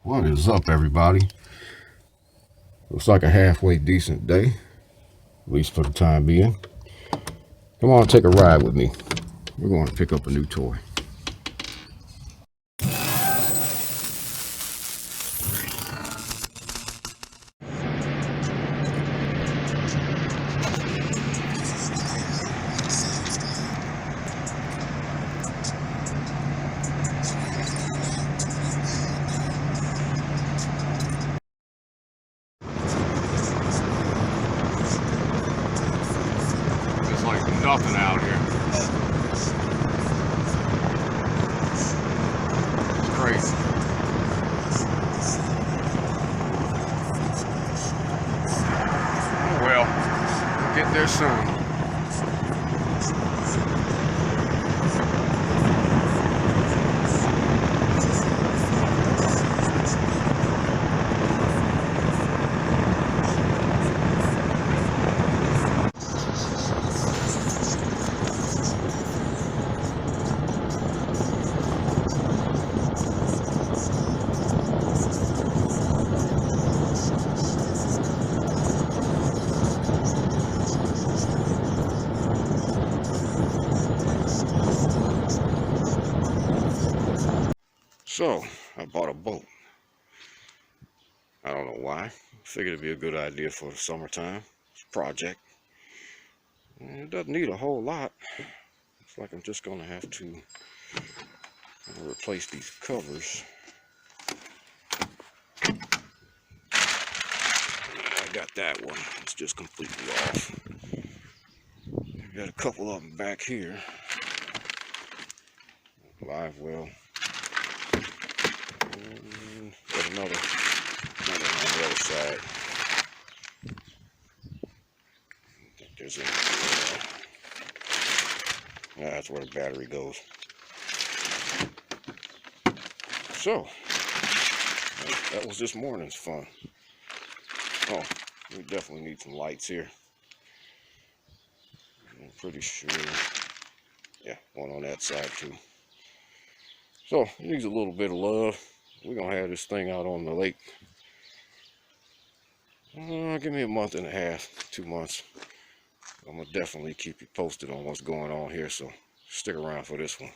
What is up, everybody? Looks like a halfway decent day, at least for the time being. Come on, take a ride with me. We're going to pick up a new toy. It's like nothing out here. It's crazy. Oh well, we'll get there soon. So, I bought a boat. I don't know why. Figured it'd be a good idea for the summertime project. It doesn't need a whole lot. Looks like I'm just gonna have to replace these covers. I got that one. It's just completely off. Got a couple of them back here. Live well. And got another on the other side. I think there's that's where the battery goes. So that was this morning's fun. Oh, we definitely need some lights here. I'm pretty sure. Yeah, one on that side too. So it needs a little bit of love. We're gonna have this thing out on the lake. Give me a month and a half, 2 months. I'm gonna definitely keep you posted on what's going on here, so stick around for this one.